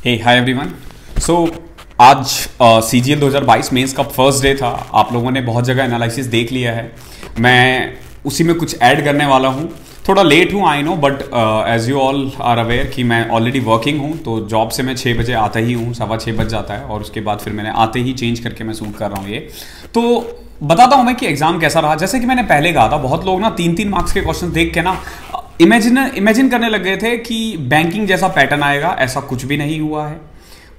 हे hi everyone. सो आज CGL 2022 mains का first day था। आप लोगों ने बहुत जगह एनालिसिस देख लिया है, मैं उसी में कुछ ऐड करने वाला हूँ। थोड़ा लेट हूँ I know, but as you all are aware कि मैं ऑलरेडी वर्किंग हूँ, तो जॉब से मैं 6 बजे आता ही हूँ, 6:15 बज जाता है और उसके बाद फिर मैंने आते ही चेंज करके मैं शूट कर रहा हूँ ये। तो बताता हूँ मैं कि एग्ज़ाम कैसा रहा। जैसे कि मैंने पहले कहा था, बहुत लोग ना 3-3 मार्क्स के क्वेश्चन देख के ना इमेजिन करने लग गए थे कि बैंकिंग जैसा पैटर्न आएगा। ऐसा कुछ भी नहीं हुआ है।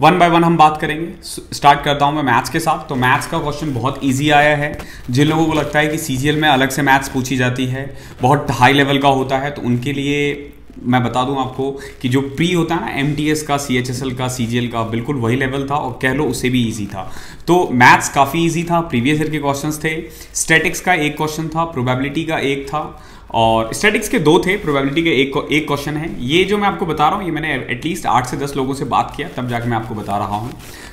वन बाय वन हम बात करेंगे। स्टार्ट करता हूं मैं मैथ्स के साथ। तो मैथ्स का क्वेश्चन बहुत इजी आया है। जिन लोगों को लगता है कि CGL में अलग से मैथ्स पूछी जाती है, बहुत हाई लेवल का होता है, तो उनके लिए मैं बता दूं आपको कि जो प्री होता है ना, MTS का, CHSL का, CGL का, बिल्कुल वही लेवल था और कह लो उससे भी इजी था। तो मैथ्स काफ़ी इजी था। प्रीवियस ईयर के क्वेश्चंस थे। स्टैटिक्स का एक क्वेश्चन था, प्रोबेबिलिटी का एक था, और स्टैटिक्स के 2 थे, प्रोबेबिलिटी के एक क्वेश्चन है। ये जो मैं आपको बता रहा हूँ, ये मैंने एटलीस्ट 8 से 10 लोगों से बात किया, तब जाके मैं आपको बता रहा हूँ।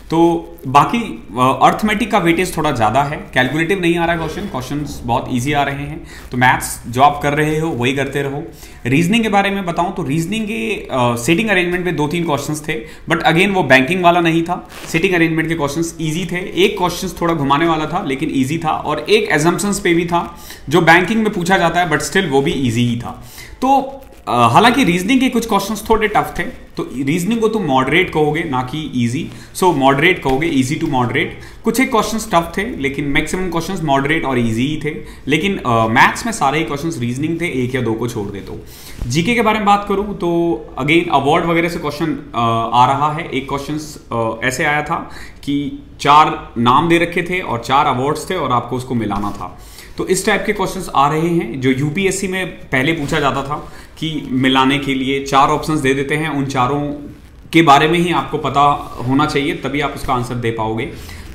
तो बाकी अर्थमेटिक का वेटेज थोड़ा ज़्यादा है। कैलकुलेटिव नहीं आ रहा है क्वेश्चंस बहुत इजी आ रहे हैं। तो मैथ्स जो आप कर रहे हो वही करते रहो। रीजनिंग के बारे में बताऊं तो रीजनिंग के सेटिंग अरेंजमेंट में 2-3 क्वेश्चंस थे, बट अगेन वो बैंकिंग वाला नहीं था। सेटिंग अरेंजमेंट के क्वेश्चंस इजी थे। एक क्वेश्चन थोड़ा घुमाने वाला था लेकिन इजी था, और एक एजम्पशंस पे भी था जो बैंकिंग में पूछा जाता है, बट स्टिल वो भी इजी ही था। तो हालांकि रीजनिंग के कुछ क्वेश्चंस थोड़े टफ थे, तो रीजनिंग को तुम मॉडरेट कहोगे ना कि इजी, सो मॉडरेट कहोगे, इजी टू मॉडरेट। कुछ एक क्वेश्चंस टफ थे लेकिन मैक्सिमम क्वेश्चंस मॉडरेट और इजी ही थे। लेकिन मैथ्स में सारे ही क्वेश्चंस रीजनिंग थे, 1 या 2 को छोड़ दे। तो जीके के बारे में बात करूं तो अगेन अवार्ड वगैरह से क्वेश्चन आ रहा है। एक क्वेश्चन ऐसे आया था कि 4 नाम दे रखे थे और 4 अवार्ड्स थे और आपको उसको मिलाना था। तो इस टाइप के क्वेश्चंस आ रहे हैं जो UPSC में पहले पूछा जाता था कि मिलाने के लिए 4 ऑप्शंस दे देते हैं, उन चारों के बारे में ही आपको पता होना चाहिए, तभी आप उसका आंसर दे पाओगे।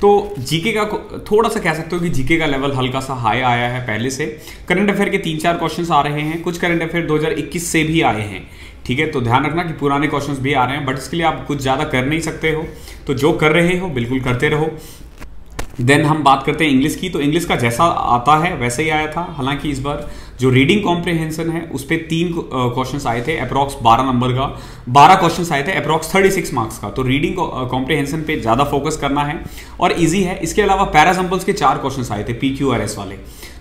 तो जीके का थोड़ा सा कह सकते हो कि जीके का लेवल हल्का सा हाई आया है पहले से। करंट अफेयर के 3-4 क्वेश्चंस आ रहे हैं। कुछ करंट अफेयर 2021 से भी आए हैं, ठीक है। तो ध्यान रखना कि पुराने क्वेश्चंस भी आ रहे हैं, बट इसके लिए आप कुछ ज़्यादा कर नहीं सकते हो। तो जो कर रहे हो बिल्कुल करते रहो। देन हम बात करते हैं इंग्लिश की। तो इंग्लिश का जैसा आता है वैसे ही आया था। हालांकि इस बार जो रीडिंग कॉम्प्रिहेंशन है उस पर 3 क्वेश्चंस आए थे, अप्रॉक्स 12 नंबर का 12 क्वेश्चंस आए थे, अप्रॉक्स 36 मार्क्स का। तो रीडिंग कॉम्प्रिहेंशन पे ज़्यादा फोकस करना है और इजी है। इसके अलावा पैरासिंपल्स के 4 क्वेश्चंस आए थे, PQRS वाले,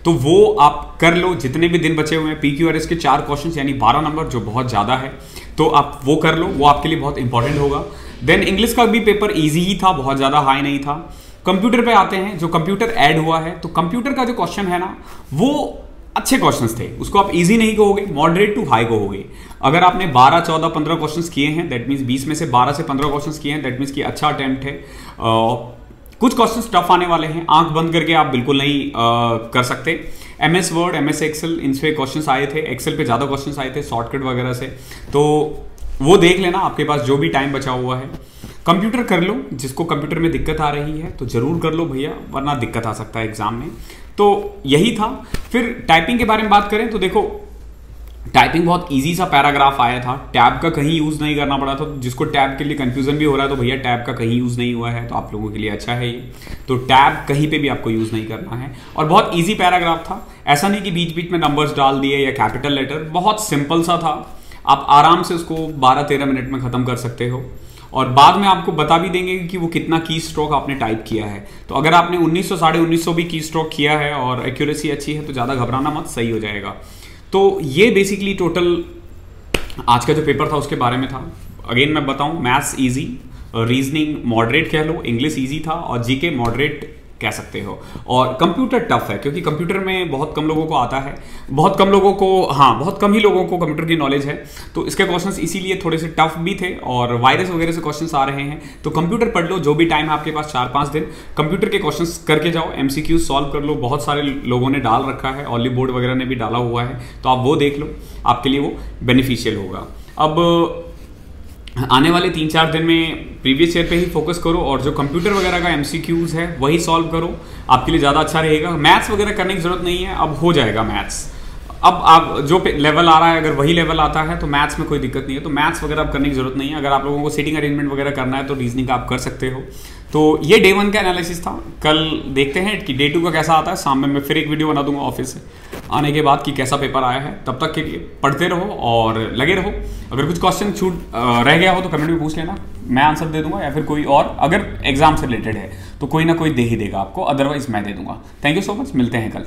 तो वो आप कर लो। जितने भी दिन बचे हुए हैं, PQRS के 4 क्वेश्चंस यानी 12 नंबर, जो बहुत ज़्यादा है, तो आप वो कर लो, वो आपके लिए बहुत इंपॉर्टेंट होगा। देन इंग्लिश का भी पेपर ईजी ही था, बहुत ज़्यादा हाई नहीं था। कंप्यूटर पे आते हैं। जो कंप्यूटर ऐड हुआ है, तो कंप्यूटर का जो क्वेश्चन है ना, वो अच्छे क्वेश्चंस थे। उसको आप इजी नहीं कहोगे, मॉडरेट टू हाई कहोगे। अगर आपने 12, 14, 15 क्वेश्चंस किए हैं, दैट मीन्स 20 में से 12 से 15 क्वेश्चंस किए हैं, दैट मीन्स कि अच्छा अटेम्प्ट है। कुछ क्वेश्चंस टफ आने वाले हैं, आंख बंद करके आप बिल्कुल नहीं कर सकते। MS वर्ड, MS एक्सेल, इन पे क्वेश्चंस आए थे। एक्सेल पे ज़्यादा क्वेश्चंस आए थे शॉर्टकट वगैरह से, तो वो देख लेना आपके पास जो भी टाइम बचा हुआ है। कंप्यूटर कर लो, जिसको कंप्यूटर में दिक्कत आ रही है तो जरूर कर लो भैया, वरना दिक्कत आ सकता है एग्जाम में। तो यही था। फिर टाइपिंग के बारे में बात करें तो देखो, टाइपिंग बहुत इजी सा पैराग्राफ आया था। टैब का कहीं यूज नहीं करना पड़ा था। जिसको टैब के लिए कंफ्यूजन भी हो रहा है, तो भैया टैब का कहीं यूज नहीं हुआ है, तो आप लोगों के लिए अच्छा है ये। तो टैब कहीं पे भी आपको यूज नहीं करना है, और बहुत इजी पैराग्राफ था। ऐसा नहीं कि बीच बीच में नंबर्स डाल दिए या कैपिटल लेटर, बहुत सिंपल सा था। आप आराम से उसको 12-13 मिनट में खत्म कर सकते हो, और बाद में आपको बता भी देंगे कि वो कितना की स्ट्रोक आपने टाइप किया है। तो अगर आपने 1900, 1950 भी की स्ट्रोक किया है और एक्यूरेसी अच्छी है, तो ज़्यादा घबराना मत, सही हो जाएगा। तो ये बेसिकली टोटल आज का जो पेपर था उसके बारे में था। अगेन मैं बताऊं, मैथ्स इजी, रीजनिंग मॉडरेट कह लो, इंग्लिश इजी था, और जीके मॉडरेट कह सकते हो। और कंप्यूटर टफ है, क्योंकि कंप्यूटर में बहुत कम लोगों को आता है, बहुत कम ही लोगों को कंप्यूटर की नॉलेज है। तो इसके क्वेश्चंस इसीलिए थोड़े से टफ भी थे, और वायरस वगैरह से क्वेश्चंस आ रहे हैं। तो कंप्यूटर पढ़ लो, जो भी टाइम है आपके पास 4-5 दिन, कंप्यूटर के क्वेश्चंस करके जाओ, MCQ सॉल्व कर लो। बहुत सारे लोगों ने डाल रखा है, ऑली बोर्ड वगैरह ने भी डाला हुआ है, तो आप वो देख लो, आपके लिए वो बेनिफिशियल होगा। अब आने वाले 3-4 दिन में प्रीवियस ईयर पे ही फोकस करो, और जो कंप्यूटर वगैरह का MCQs है वही सॉल्व करो, आपके लिए ज़्यादा अच्छा रहेगा। मैथ्स वगैरह करने की जरूरत नहीं है, अब हो जाएगा मैथ्स। अब आप जो लेवल आ रहा है, अगर वही लेवल आता है तो मैथ्स में कोई दिक्कत नहीं है, तो मैथ्स वगैरह आप करने की जरूरत नहीं है। अगर आप लोगों को सीटिंग अरेंजमेंट वगैरह करना है तो रीजनिंग आप कर सकते हो। तो ये डे 1 का एनालिसिस था। कल देखते हैं कि डे 2 का कैसा आता है। शाम में मैं फिर एक वीडियो बना दूंगा ऑफिस से आने के बाद कि कैसा पेपर आया है। तब तक के लिए पढ़ते रहो और लगे रहो। अगर कुछ क्वेश्चन छूट रह गया हो तो कमेंट में पूछ लेना, मैं आंसर दे दूंगा, या फिर कोई और अगर एग्जाम से रिलेटेड है तो कोई ना कोई दे ही देगा आपको, अदरवाइज मैं दे दूंगा। थैंक यू सो मच, मिलते हैं कल।